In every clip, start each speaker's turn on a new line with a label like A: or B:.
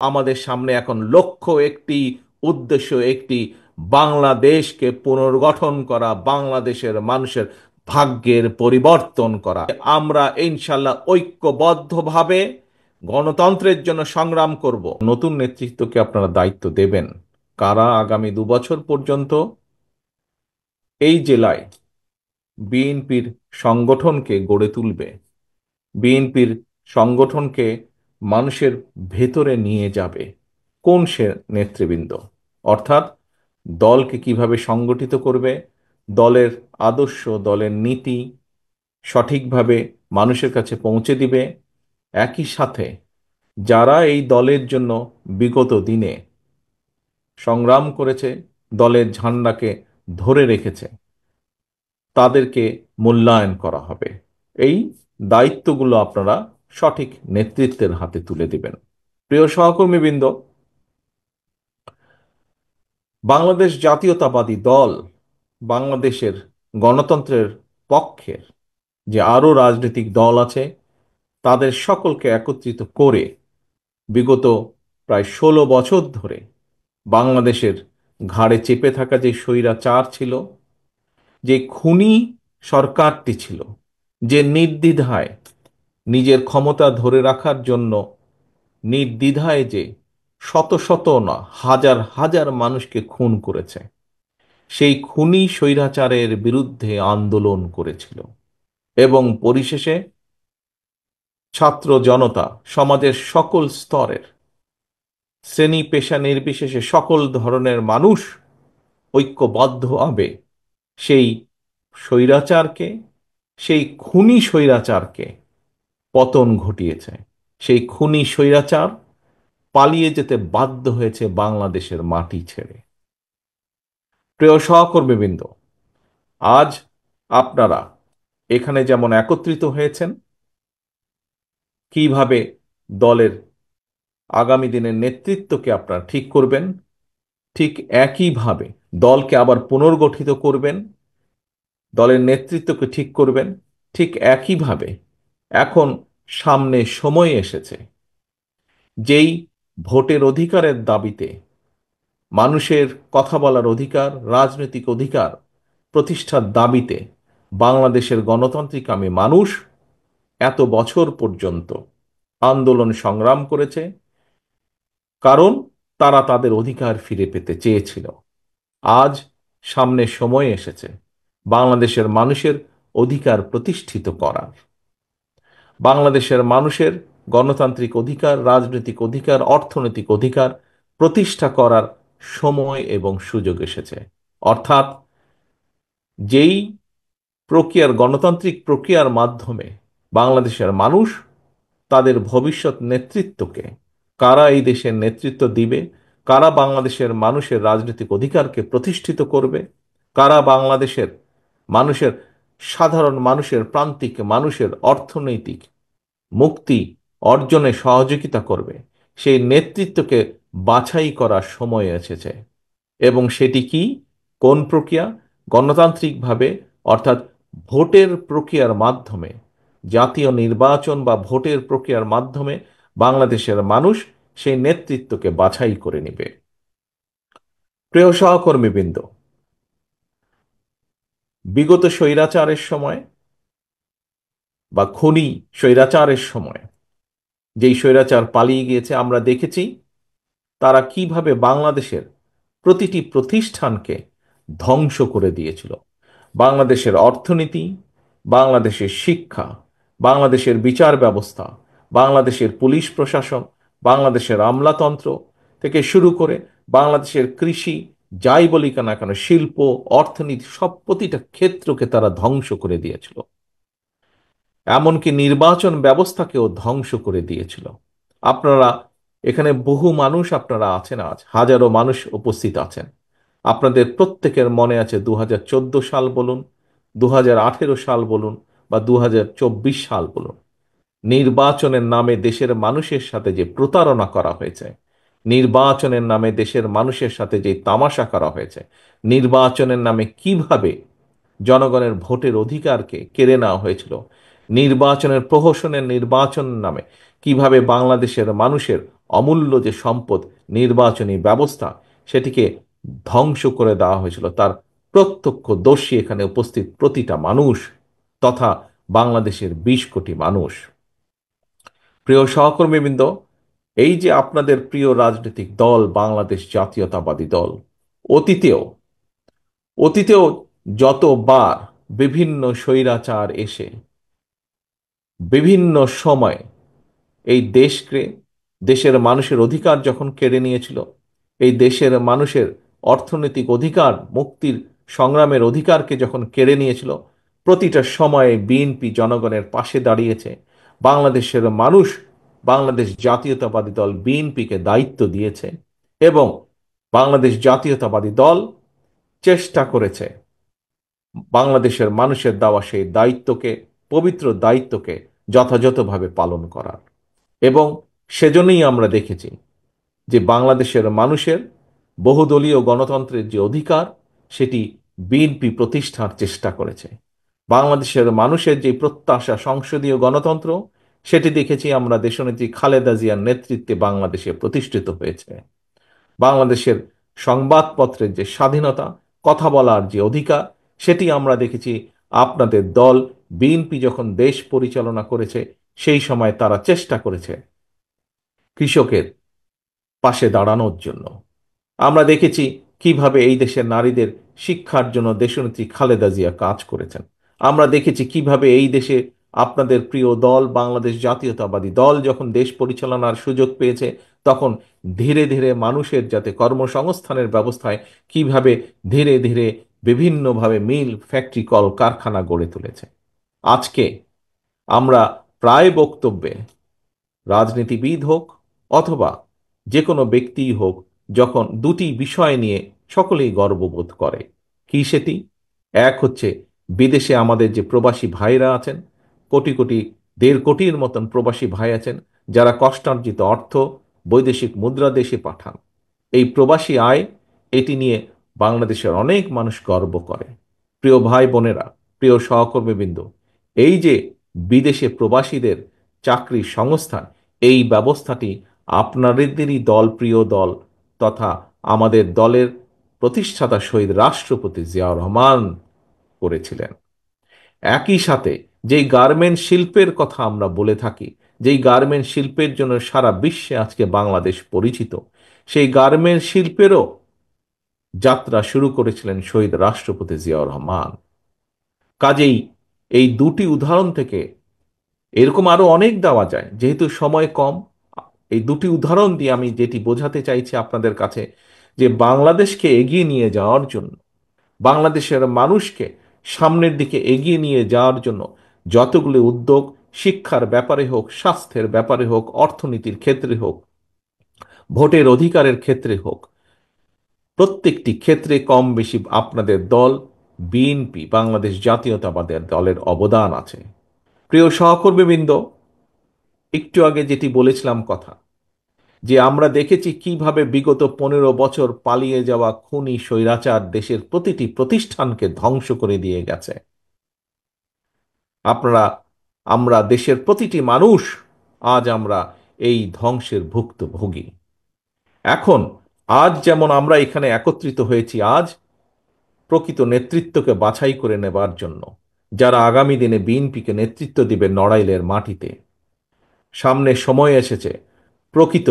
A: আমাদের সামনে এখন লক্ষ্য একটি, উদ্দেশ্য একটি, বাংলাদেশকে পুনর্গঠন করা, বাংলাদেশের মানুষের ভাগ্যের পরিবর্তন করা। আমরা ইনশাল্লাহ ঐক্যবদ্ধভাবে গণতন্ত্রের জন্য সংগ্রাম করব। নতুন নেতৃত্বকে আপনারা দায়িত্ব দেবেন, কারা আগামী 2 বছর পর্যন্ত এই জেলায় বিএনপির সংগঠনকে গড়ে তুলবে, বিএনপির সংগঠনকে মানুষের ভেতরে নিয়ে যাবে। কোন সে নেতৃবৃন্দ? অর্থাৎ দলকে কিভাবে সংগঠিত করবে, দলের আদর্শ, দলের নীতি সঠিকভাবে মানুষের কাছে পৌঁছে দিবে। একই সাথে যারা এই দলের জন্য বিগত দিনে সংগ্রাম করেছে, দলের ঝান্ডাকে ধরে রেখেছে, তাদেরকে মূল্যায়ন করা হবে। এই দায়িত্বগুলো আপনারা সঠিক নেতৃত্বের হাতে তুলে দিবেন। প্রিয় সহকর্মীবৃন্দ, বাংলাদেশ জাতীয়তাবাদী দল বাংলাদেশের গণতন্ত্রের পক্ষের যে আরও রাজনৈতিক দল আছে, তাদের সকলকে একত্রিত করে বিগত প্রায় 16 বছর ধরে বাংলাদেশের ঘাড়ে চেপে থাকা যে স্বৈরাচার ছিল, যে খুনি সরকারটি ছিল, যে নির্দ্বিধায় নিজের ক্ষমতা ধরে রাখার জন্য নির্দ্বিধায় যে শত শত না হাজার হাজার মানুষকে খুন করেছে, সেই খুনি স্বৈরাচারের বিরুদ্ধে আন্দোলন করেছিল এবং পরিশেষে ছাত্র জনতা, সমাজের সকল স্তরের, শ্রেণী পেশা নির্বিশেষে সকল ধরনের মানুষ ঐক্যবদ্ধভাবে সেই স্বৈরাচারকে, সেই খুনি স্বৈরাচারকে পতন ঘটিয়েছে। সেই খুনি স্বৈরাচার পালিয়ে যেতে বাধ্য হয়েছে বাংলাদেশের মাটি ছেড়ে। প্রিয় সহকর্মীবৃন্দ, আজ আপনারা এখানে যেমন একত্রিত হয়েছেন, কিভাবে দলের আগামী দিনের নেতৃত্বকে আপনারা ঠিক করবেন, ঠিক একইভাবে দলকে আবার পুনর্গঠিত করবেন, দলের নেতৃত্বকে ঠিক করবেন, ঠিক একইভাবে এখন সামনে সময় এসেছে যেই ভোটের অধিকারের দাবিতে, মানুষের কথা বলার অধিকার, রাজনৈতিক অধিকার প্রতিষ্ঠার দাবিতে বাংলাদেশের গণতান্ত্রিকামী মানুষ এত বছর পর্যন্ত আন্দোলন সংগ্রাম করেছে, কারণ তারা তাদের অধিকার ফিরে পেতে চেয়েছিল। আজ সামনে সময় এসেছে বাংলাদেশের মানুষের অধিকার প্রতিষ্ঠিত করার। বাংলাদেশের মানুষের গণতান্ত্রিক অধিকার, রাজনৈতিক অধিকার, অর্থনৈতিক অধিকার প্রতিষ্ঠা করার সময় এবং সুযোগ এসেছে। অর্থাৎ যেই প্রক্রিয়ার, গণতান্ত্রিক প্রক্রিয়ার মাধ্যমে বাংলাদেশের মানুষ তাদের ভবিষ্যৎ নেতৃত্বকে, কারা এই দেশের নেতৃত্ব দিবে, কারা বাংলাদেশের মানুষের রাজনৈতিক অধিকারকে প্রতিষ্ঠিত করবে, কারা বাংলাদেশের মানুষের, সাধারণ মানুষের, প্রান্তিক মানুষের অর্থনৈতিক মুক্তি অর্জনে সহযোগিতা করবে, সেই নেতৃত্বকে বাছাই করার সময় এসেছে। এবং সেটি কি, কোন প্রক্রিয়া? গণতান্ত্রিকভাবে, অর্থাৎ ভোটের প্রক্রিয়ার মাধ্যমে, জাতীয় নির্বাচন বা ভোটের প্রক্রিয়ার মাধ্যমে বাংলাদেশের মানুষ সেই নেতৃত্বকে বাছাই করে নেবে। প্রিয় সহকর্মীবৃন্দ, বিগত স্বৈরাচারের সময় বা খুনি স্বৈরাচারের সময় যেই স্বৈরাচার পালিয়ে গিয়েছে, আমরা দেখেছি তারা কিভাবে বাংলাদেশের প্রতিটি প্রতিষ্ঠানকে ধ্বংস করে দিয়েছিল। বাংলাদেশের অর্থনীতি, বাংলাদেশের শিক্ষা, বাংলাদেশের বিচার ব্যবস্থা, বাংলাদেশের পুলিশ প্রশাসন, বাংলাদেশের আমলাতন্ত্র থেকে শুরু করে বাংলাদেশের কৃষি, যাই বলি না কেন, শিল্প, অর্থনীতি, সব প্রতিটা ক্ষেত্রকে তারা ধ্বংস করে দিয়েছিল। এমনকি নির্বাচন ব্যবস্থাকেও ধ্বংস করে দিয়েছিল। আপনারা এখানে বহু মানুষ আপনারা আছেন, আজ হাজারো মানুষ উপস্থিত আছেন। আপনাদের প্রত্যেকের মনে আছে 2014 সাল বলুন, 2018 সাল বলুন বা 2024 সাল বলুন, নির্বাচনের নামে দেশের মানুষের সাথে যে প্রতারণা করা হয়েছে, নির্বাচনের নামে দেশের মানুষের সাথে যে তামাশা করা হয়েছে, নির্বাচনের নামে কিভাবে জনগণের ভোটের অধিকারকে কেড়ে নেওয়া হয়েছিল, নির্বাচনের প্রহসনের নির্বাচন নামে কিভাবে বাংলাদেশের মানুষের অমূল্য যে সম্পদ নির্বাচনী ব্যবস্থা সেটিকে ধ্বংস করে দেওয়া হয়েছিল, তার প্রত্যক্ষ দোষী এখানে উপস্থিত প্রতিটা মানুষ তথা বাংলাদেশের 20 কোটি মানুষ। প্রিয় সহকর্মীবৃন্দ, এই যে আপনাদের প্রিয় রাজনৈতিক দল বাংলাদেশ জাতীয়তাবাদী দল, অতীতেও অতীতেও যতবার বিভিন্ন স্বৈরাচার এসে বিভিন্ন সময় এই দেশকে, দেশের মানুষের অধিকার যখন কেড়ে নিয়েছিল, এই দেশের মানুষের অর্থনৈতিক অধিকার, মুক্তির সংগ্রামের অধিকারকে যখন কেড়ে নিয়েছিল, প্রতিটা সময়ে বিএনপি জনগণের পাশে দাঁড়িয়েছে। বাংলাদেশের মানুষ বাংলাদেশ জাতীয়তাবাদী দল বিএনপিকে দায়িত্ব দিয়েছে এবং বাংলাদেশ জাতীয়তাবাদী দল চেষ্টা করেছে বাংলাদেশের মানুষের দেওয়া সেই দায়িত্বকে, পবিত্র দায়িত্বকে যথাযথভাবে পালন করার। এবং সেজন্যই আমরা দেখেছি যে বাংলাদেশের মানুষের বহুদলীয় গণতন্ত্রের যে অধিকার সেটি বিএনপি প্রতিষ্ঠার চেষ্টা করেছে। বাংলাদেশের মানুষের যে প্রত্যাশা সংসদীয় গণতন্ত্র, সেটি দেখেছি আমরা দেশনেত্রী খালেদা জিয়ার নেতৃত্বে বাংলাদেশে প্রতিষ্ঠিত হয়েছে। বাংলাদেশের সংবাদপত্রের যে স্বাধীনতা, কথা বলার যে অধিকার, সেটি আমরা দেখেছি আপনাদের দল বিএনপি যখন দেশ পরিচালনা করেছে সেই সময় তারা চেষ্টা করেছে কৃষকের পাশে দাঁড়ানোর জন্য। আমরা দেখেছি কিভাবে এই দেশের নারীদের শিক্ষার জন্য দেশনেত্রী খালেদা জিয়া কাজ করেছেন। আমরা দেখেছি কিভাবে এই দেশে আপনাদের প্রিয় দল বাংলাদেশ জাতীয়তাবাদী দল যখন দেশ পরিচালনার সুযোগ পেয়েছে তখন ধীরে ধীরে মানুষের যাতে কর্মসংস্থানের ব্যবস্থায় কিভাবে ধীরে ধীরে বিভিন্নভাবে মিল, ফ্যাক্টরি, কল কারখানা গড়ে তুলেছে। আজকে আমরা প্রায় বক্তব্যে রাজনীতিবিদ হোক অথবা যে কোনো ব্যক্তিই হোক, যখন দুটি বিষয় নিয়ে সকলেই গর্ববোধ করে। কি সেটি? এক হচ্ছে বিদেশে আমাদের যে প্রবাসী ভাইরা আছেন, কোটি কোটি, 1.5 কোটির মতন প্রবাসী ভাই আছেন যারা কষ্টার্জিত অর্থ বৈদেশিক মুদ্রা দেশে পাঠান। এই প্রবাসী আয়, এটি নিয়ে বাংলাদেশের অনেক মানুষ গর্ব করে। প্রিয় ভাই বোনেরা, প্রিয় সহকর্মীবৃন্দ, এই যে বিদেশে প্রবাসীদের চাকরির সংস্থান, এই ব্যবস্থাটি আপনাদেরই দল, প্রিয় দল তথা আমাদের দলের প্রতিষ্ঠাতা শহীদ রাষ্ট্রপতি জিয়াউর রহমান করেছিলেন। একই সাথে যেই গার্মেন্ট শিল্পের কথা আমরা বলে থাকি, যেই গার্মেন্ট শিল্পের জন্য সারা বিশ্বে আজকে বাংলাদেশ পরিচিত, সেই গার্মেন্ট শিল্পেরও যাত্রা শুরু করেছিলেন শহীদ রাষ্ট্রপতি জিয়াউর রহমান। কাজেই এই দুটি উদাহরণ থেকে এরকম আরো অনেক দেওয়া যায়, যেহেতু সময় কম, এই দুটি উদাহরণ দিয়ে আমি যেটি বোঝাতে চাইছি আপনাদের কাছে, যে বাংলাদেশকে এগিয়ে নিয়ে যাওয়ার জন্য, বাংলাদেশের মানুষকে সামনের দিকে এগিয়ে নিয়ে যাওয়ার জন্য যতগুলি উদ্যোগ, শিক্ষার ব্যাপারে হোক, স্বাস্থ্যের ব্যাপারে হোক, অর্থনীতির ক্ষেত্রে হোক, ভোটের অধিকারের ক্ষেত্রে হোক, প্রত্যেকটি ক্ষেত্রে কম বেশি আপনাদের দল বিএনপি, বাংলাদেশ জাতীয়তাবাদী দলের অবদান আছে। প্রিয় সহকর্মীবৃন্দ, একটু আগে যেটি বলেছিলাম কথা, যে আমরা দেখেছি কিভাবে বিগত 15 বছর পালিয়ে যাওয়া খুনি স্বৈরাচার দেশের প্রতিটি প্রতিষ্ঠানকে ধ্বংস করে দিয়ে গেছে। আপনারা, আমরা দেশের প্রতিটি মানুষ আজ আমরা এই ধ্বংসের ভুক্তভোগী। এখন আজ যেমন আমরা এখানে একত্রিত হয়েছি আজ প্রকৃত নেতৃত্বকে বাছাই করে নেবার জন্য, যারা আগামী দিনে বিএনপিকে নেতৃত্ব দিবে নড়াইলের মাটিতে। সামনে সময় এসেছে প্রকৃত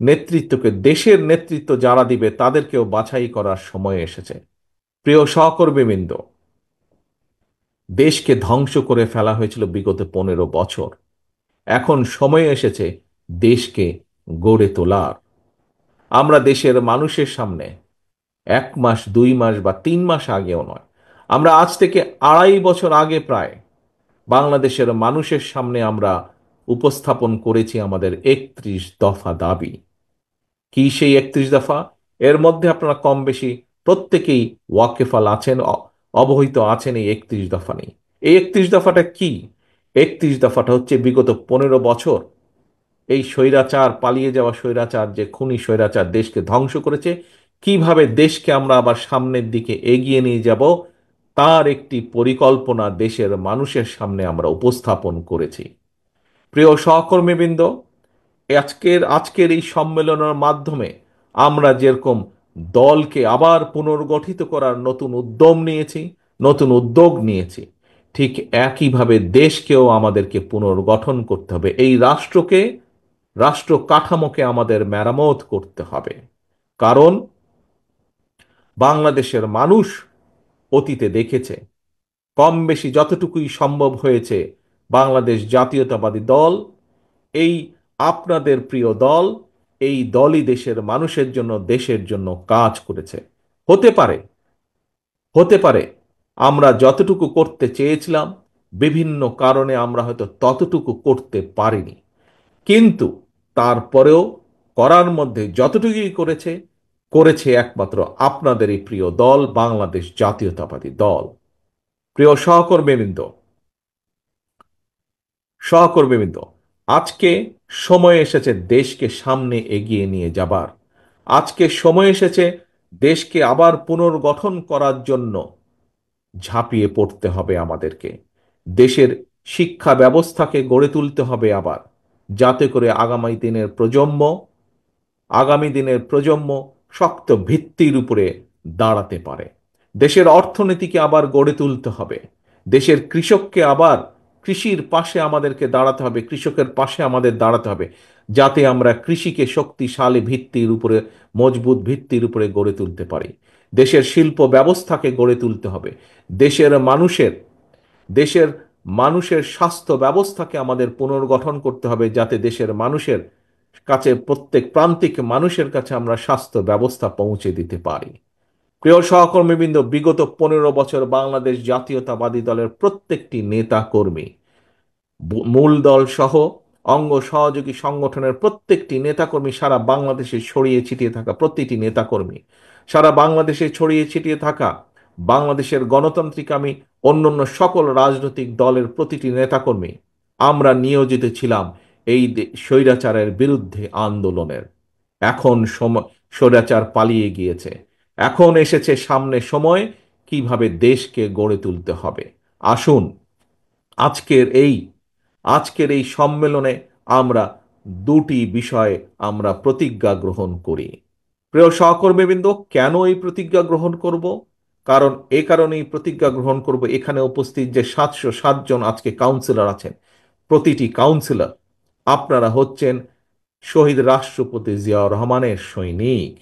A: নেতৃত্বকে, দেশের নেতৃত্ব যারা দিবে তাদেরকেও বাছাই করার সময় এসেছে। প্রিয় সহকর্মীবৃন্দ, দেশকে ধ্বংস করে ফেলা হয়েছিল বিগত 15 বছর। এখন সময় এসেছে দেশকে গড়ে তোলার। আমরা দেশের মানুষের সামনে 1 মাস, 2 মাস বা 3 মাস আগেও নয়, আমরা আজ থেকে 2.5 বছর আগে প্রায় বাংলাদেশের মানুষের সামনে আমরা উপস্থাপন করেছি আমাদের 31 দফা দাবি। কি সেই 31 দফা? এর মধ্যে আপনারা কম বেশি প্রত্যেকেই ওয়াকেফাল আছেন, অবহিত আছেন এই 31 দফা নেই। এই 31 দফাটা কি? 31 দফাটা হচ্ছে বিগত 15 বছর এই স্বৈরাচার, পালিয়ে যাওয়া স্বৈরাচার, যে খুনি স্বৈরাচার দেশকে ধ্বংস করেছে, কিভাবে দেশকে আমরা আবার সামনের দিকে এগিয়ে নিয়ে যাব তার একটি পরিকল্পনা দেশের মানুষের সামনে আমরা উপস্থাপন করেছি। প্রিয় সহকর্মীবৃন্দ, আজকের এই সম্মেলনের মাধ্যমে আমরা যেরকম দলকে আবার পুনর্গঠিত করার নতুন উদ্যোগ নিয়েছি, ঠিক একইভাবে দেশকেও আমাদেরকে পুনর্গঠন করতে হবে। এই রাষ্ট্র কাঠামোকে আমাদের মেরামত করতে হবে। কারণ বাংলাদেশের মানুষ অতীতে দেখেছে, কম বেশি যতটুকুই সম্ভব হয়েছে, বাংলাদেশ জাতীয়তাবাদী দল, এই আপনাদের প্রিয় দল, এই দলই দেশের মানুষের জন্য, দেশের জন্য কাজ করেছে। হতে পারে হতে পারে আমরা যতটুকু করতে চেয়েছিলাম, বিভিন্ন কারণে আমরা হয়তো ততটুকু করতে পারিনি, কিন্তু তারপরেও করার মধ্যে যতটুকুই করেছে একমাত্র আপনাদের এই প্রিয় দল, বাংলাদেশ জাতীয়তাবাদী দল। প্রিয় সহকর্মীবৃন্দ, আজকে সময় এসেছে দেশকে সামনে এগিয়ে নিয়ে যাবার। আজকে সময় এসেছে দেশকে আবার পুনর্গঠন করার জন্য ঝাঁপিয়ে পড়তে হবে আমাদেরকে। দেশের শিক্ষা ব্যবস্থাকে গড়ে তুলতে হবে আবার, যাতে করে আগামী দিনের প্রজন্ম শক্ত ভিত্তির উপরে দাঁড়াতে পারে। দেশের অর্থনীতিকে আবার গড়ে তুলতে হবে। দেশের কৃষির পাশে আমাদেরকে দাঁড়াতে হবে, কৃষকের পাশে আমাদের দাঁড়াতে হবে, যাতে আমরা কৃষিকে শক্তিশালী ভিত্তির উপরে, মজবুত ভিত্তির উপরে গড়ে তুলতে পারি। দেশের শিল্প ব্যবস্থাকে গড়ে তুলতে হবে। দেশের মানুষের দেশের মানুষের স্বাস্থ্য ব্যবস্থাকে আমাদের পুনর্গঠন করতে হবে, যাতে দেশের মানুষের কাছে, প্রত্যেক প্রান্তিক মানুষের কাছে আমরা স্বাস্থ্য ব্যবস্থা পৌঁছে দিতে পারি। প্রিয় সহকর্মীবৃন্দ, বিগত 15 বছর বাংলাদেশ জাতীয়তাবাদী দলের প্রত্যেকটি নেতা কর্মী, মূল দল সহ অঙ্গ সহযোগী সংগঠনের প্রত্যেকটি নেতাকর্মী, সারা বাংলাদেশে ছড়িয়ে ছিটিয়ে থাকা প্রতিটি নেতাকর্মী, সারা বাংলাদেশে ছড়িয়ে ছিটিয়ে থাকা বাংলাদেশের গণতান্ত্রিকামী অন্যান্য সকল রাজনৈতিক দলের প্রতিটি নেতাকর্মী, আমরা নিয়োজিত ছিলাম এই স্বৈরাচারের বিরুদ্ধে আন্দোলনের। এখন স্বৈরাচার পালিয়ে গিয়েছে। এখন এসেছে সামনে সময়, কিভাবে দেশকে গড়ে তুলতে হবে। আসুন, আজকের এই আজকের এই সম্মেলনে আমরা দুটি বিষয়ে আমরা প্রতিজ্ঞা গ্রহণ করি। প্রিয় সহকর্মীবৃন্দ, কেন এই প্রতিজ্ঞা গ্রহণ করব? কারণ এ কারণেই প্রতিজ্ঞা গ্রহণ করব, এখানে উপস্থিত যে 707 জন আজকে কাউন্সিলর আছেন, প্রতিটি কাউন্সিলর আপনারা হচ্ছেন শহীদ রাষ্ট্রপতি জিয়াউর রহমানের সৈনিক।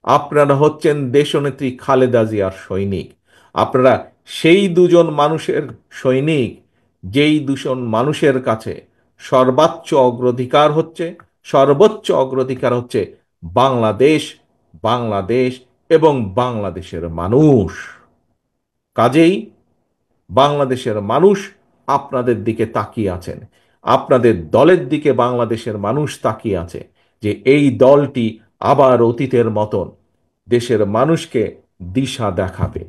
A: আপনারা হচ্ছেন দেশনেত্রী খালেদা জিয়ার সৈনিক। আপনারা সেই দুজন মানুষের সৈনিক, যেই দুজন মানুষের কাছে সর্বোচ্চ অগ্রাধিকার হচ্ছে বাংলাদেশ, বাংলাদেশ এবং বাংলাদেশের মানুষ। কাজেই বাংলাদেশের মানুষ আপনাদের দিকে তাকিয়ে আছেন, আপনাদের দলের দিকে বাংলাদেশের মানুষ তাকিয়ে আছে, যে এই দলটি আবার অতীতের মতন দেশের মানুষকে দিশা দেখাবে।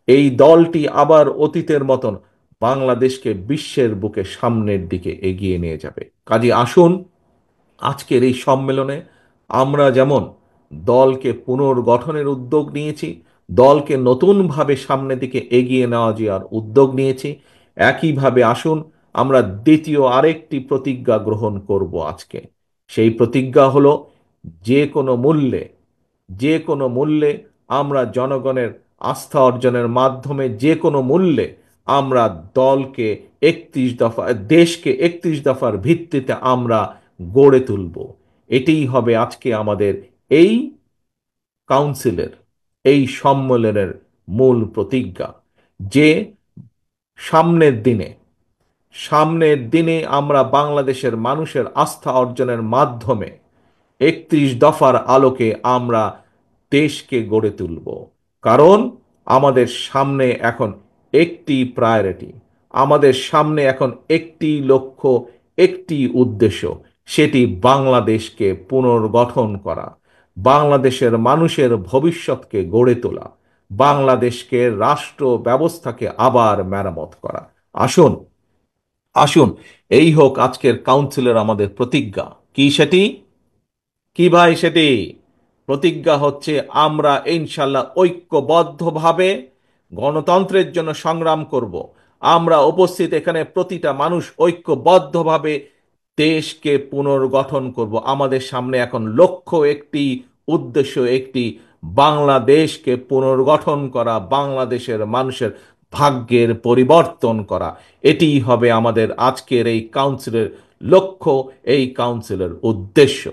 A: এই দলটি আবার অতীতের মতন বাংলাদেশকে বিশ্বের বুকে সামনের দিকে এগিয়ে নিয়ে যাবে। কাজে আসুন, আজকের এই সম্মেলনে আমরা যেমন দলকে পুনর্গঠনের উদ্যোগ নিয়েছি, দলকে নতুনভাবে সামনের দিকে এগিয়ে নেওয়া যাওয়ার উদ্যোগ নিয়েছি, একইভাবে আসুন আমরা দ্বিতীয় আরেকটি প্রতিজ্ঞা গ্রহণ করব আজকে। সেই প্রতিজ্ঞা হলো, যে কোনো মূল্যে যে কোনো মূল্যে আমরা জনগণের আস্থা অর্জনের মাধ্যমে, যে কোনো মূল্যে আমরা দলকে 31 দফা, দেশকে 31 দফার ভিত্তিতে আমরা গড়ে তুলব। এটিই হবে আজকে আমাদের এই কাউন্সিলের, এই সম্মেলনের মূল প্রতিজ্ঞা, যে সামনের দিনে সামনের দিনে আমরা বাংলাদেশের মানুষের আস্থা অর্জনের মাধ্যমে 31 দফার আলোকে আমরা দেশকে গড়ে তুলব। কারণ আমাদের সামনে এখন একটি প্রায়োরিটি, আমাদের সামনে এখন একটি লক্ষ্য, একটি উদ্দেশ্য, সেটি বাংলাদেশকে পুনর্গঠন করা, বাংলাদেশের মানুষের ভবিষ্যৎকে গড়ে তোলা, বাংলাদেশকে রাষ্ট্র ব্যবস্থাকে আবার মেরামত করা। আসুন, আসুন, এই হোক আজকের কাউন্সিলের আমাদের প্রতিজ্ঞা। কি সেটি? কি ভাই সেটি? প্রতিজ্ঞা হচ্ছে, আমরা ইনশাল্লাহ ঐক্যবদ্ধভাবে গণতন্ত্রের জন্য সংগ্রাম করব। আমরা উপস্থিত এখানে প্রতিটা মানুষ ঐক্যবদ্ধভাবে দেশকে পুনর্গঠন করব। আমাদের সামনে এখন লক্ষ্য একটি, উদ্দেশ্য একটি, বাংলাদেশকে পুনর্গঠন করা, বাংলাদেশের মানুষের ভাগ্যের পরিবর্তন করা। এটিই হবে আমাদের আজকের এই কাউন্সিলের লক্ষ্য, এই কাউন্সিলের উদ্দেশ্য।